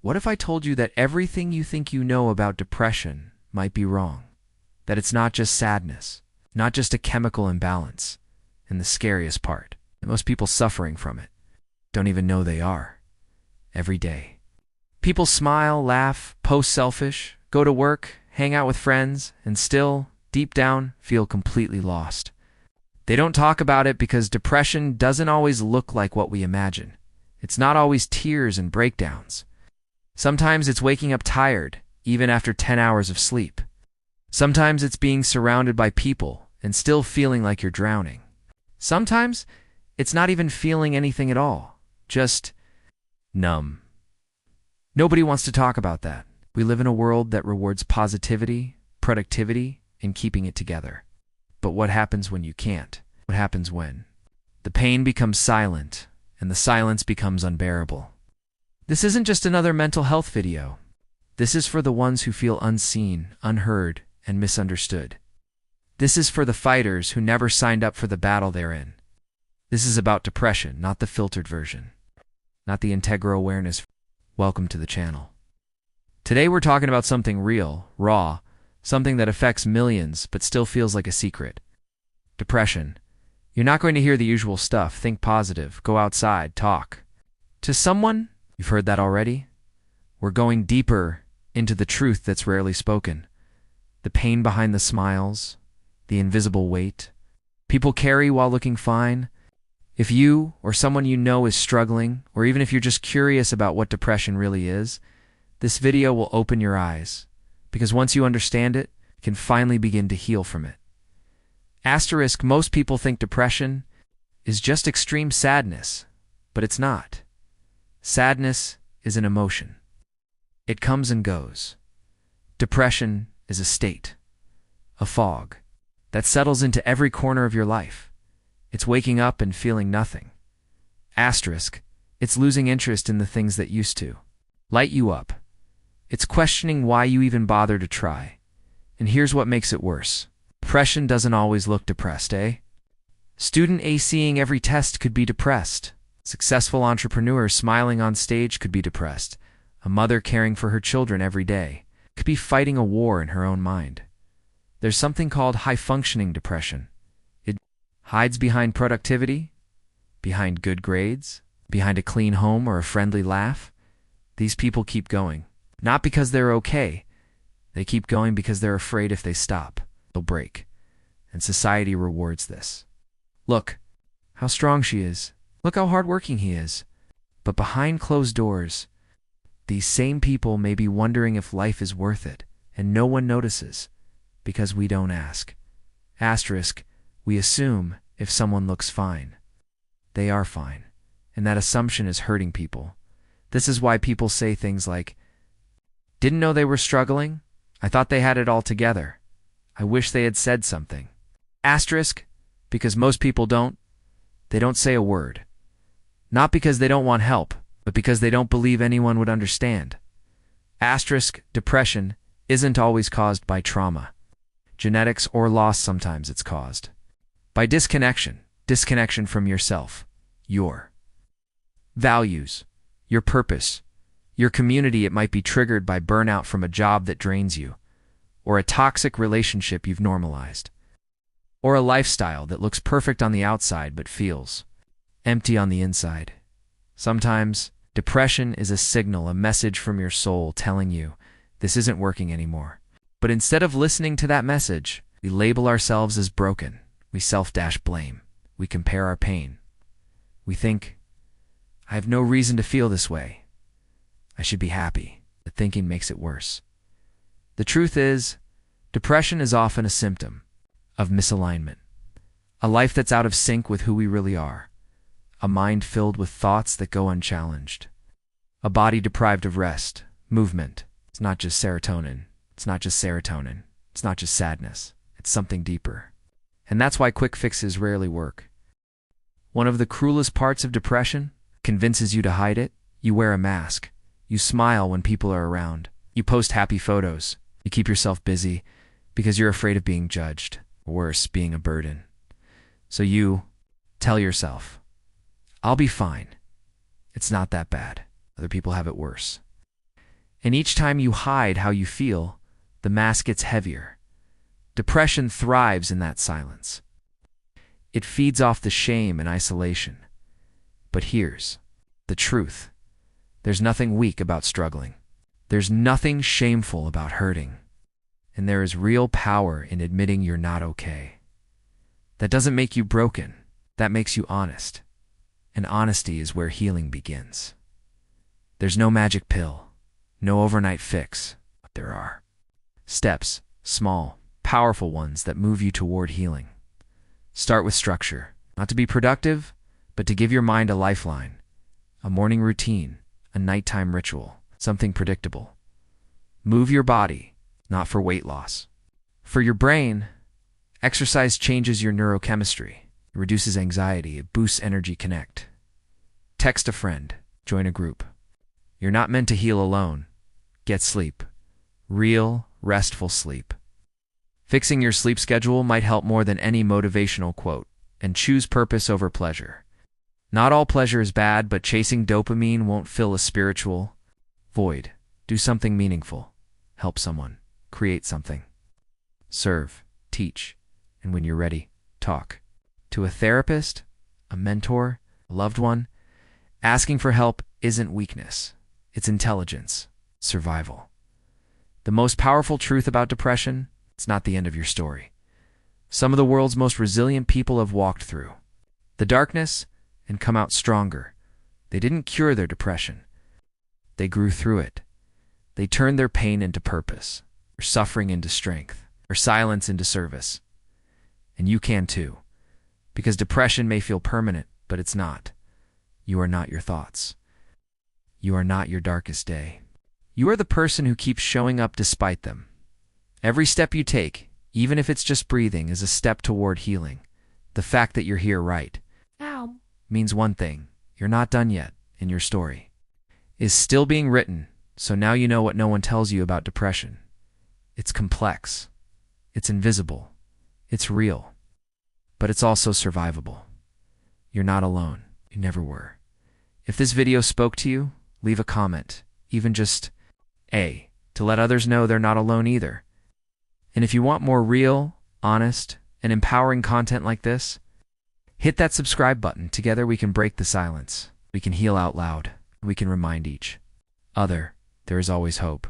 What if I told you that everything you think you know about depression might be wrong? That it's not just sadness, not just a chemical imbalance, and the scariest part, that most people suffering from it don't even know they are. Every day. People smile, laugh, post selfish, go to work, hang out with friends, and still, deep down, feel completely lost. They don't talk about it because depression doesn't always look like what we imagine. It's not always tears and breakdowns. Sometimes it's waking up tired, even after 10 hours of sleep. Sometimes it's being surrounded by people and still feeling like you're drowning. Sometimes it's not even feeling anything at all, just numb. Nobody wants to talk about that. We live in a world that rewards positivity, productivity, and keeping it together. But what happens when you can't? What happens when the pain becomes silent and the silence becomes unbearable? This isn't just another mental health video. This is for the ones who feel unseen, unheard, and misunderstood. This is for the fighters who never signed up for the battle they're in. This is about depression, not the filtered version, not the integral awareness. Welcome to the channel. Today we're talking about something real, raw, something that affects millions but still feels like a secret. Depression. You're not going to hear the usual stuff. Think positive, go outside, talk. To someone, you've heard that already. We're going deeper into the truth that's rarely spoken. The pain behind the smiles, the invisible weight people carry while looking fine. If you or someone you know is struggling, or even if you're just curious about what depression really is, this video will open your eyes, because once you understand it, you can finally begin to heal from it. Asterisk, most people think depression is just extreme sadness, but it's not. Sadness is an emotion. It comes and goes. Depression is a state, a fog, that settles into every corner of your life. It's waking up and feeling nothing. Asterisk, it's losing interest in the things that used to light you up. It's questioning why you even bother to try. And here's what makes it worse. Depression doesn't always look depressed, eh? Student acing every test could be depressed. Successful entrepreneur smiling on stage could be depressed. A mother caring for her children every day could be fighting a war in her own mind. There's something called high-functioning depression. It hides behind productivity, behind good grades, behind a clean home or a friendly laugh. These people keep going, not because they're okay. They keep going because they're afraid if they stop, they'll break. And society rewards this. Look how strong she is. Look how hardworking he is. But behind closed doors, these same people may be wondering if life is worth it, and no one notices, because we don't ask. Asterisk, we assume if someone looks fine, they are fine, and that assumption is hurting people. This is why people say things like, "Didn't know they were struggling? I thought they had it all together. I wish they had said something." Asterisk, because most people don't. They don't say a word. Not because they don't want help, but because they don't believe anyone would understand. Asterisk, depression isn't always caused by trauma, genetics, or loss. Sometimes it's caused by disconnection from yourself, your values, your purpose, your community. It might be triggered by burnout from a job that drains you, or a toxic relationship you've normalized, or a lifestyle that looks perfect on the outside but feels empty on the inside. Sometimes depression is a signal, a message from your soul telling you this isn't working anymore. But instead of listening to that message, we label ourselves as broken. We self-blame. We compare our pain. We think, I have no reason to feel this way. I should be happy. The thinking makes it worse. The truth is, depression is often a symptom of misalignment. A life that's out of sync with who we really are. A mind filled with thoughts that go unchallenged. A body deprived of rest, movement. It's not just serotonin. It's not just serotonin. It's not just sadness. It's something deeper. And that's why quick fixes rarely work. One of the cruelest parts of depression convinces you to hide it. You wear a mask. You smile when people are around. You post happy photos. You keep yourself busy because you're afraid of being judged. Or worse, being a burden. So you tell yourself, I'll be fine. It's not that bad. Other people have it worse. And each time you hide how you feel, the mask gets heavier. Depression thrives in that silence. It feeds off the shame and isolation. But here's the truth. There's nothing weak about struggling. There's nothing shameful about hurting. And there is real power in admitting you're not okay. That doesn't make you broken. That makes you honest. And honesty is where healing begins. There's no magic pill, no overnight fix, but there are steps, small, powerful ones that move you toward healing. Start with structure, not to be productive, but to give your mind a lifeline, a morning routine, a nighttime ritual, something predictable. Move your body, not for weight loss. For your brain, exercise changes your neurochemistry. It reduces anxiety, it boosts energy connect. Text a friend, join a group. You're not meant to heal alone. Get sleep. Real, restful sleep. Fixing your sleep schedule might help more than any motivational quote, and choose purpose over pleasure. Not all pleasure is bad, but chasing dopamine won't fill a spiritual void. Do something meaningful. Help someone. Create something. Serve. Teach. And when you're ready, talk. To a therapist, a mentor, a loved one, asking for help isn't weakness. It's intelligence. Survival. The most powerful truth about depression, it's not the end of your story. Some of the world's most resilient people have walked through the darkness and come out stronger. They didn't cure their depression. They grew through it. They turned their pain into purpose, or suffering into strength, or silence into service. And you can too. Because depression may feel permanent, but it's not. You are not your thoughts. You are not your darkest day. You are the person who keeps showing up despite them. Every step you take, even if it's just breathing, is a step toward healing. The fact that you're here right now means one thing. You're not done yet, and your story is still being written. So now you know what no one tells you about depression. It's complex. It's invisible. It's real. But it's also survivable. You're not alone. You never were. If this video spoke to you, leave a comment, even just A, to let others know they're not alone either. And if you want more real, honest, and empowering content like this, hit that subscribe button. Together we can break the silence. We can heal out loud. We can remind each other there is always hope.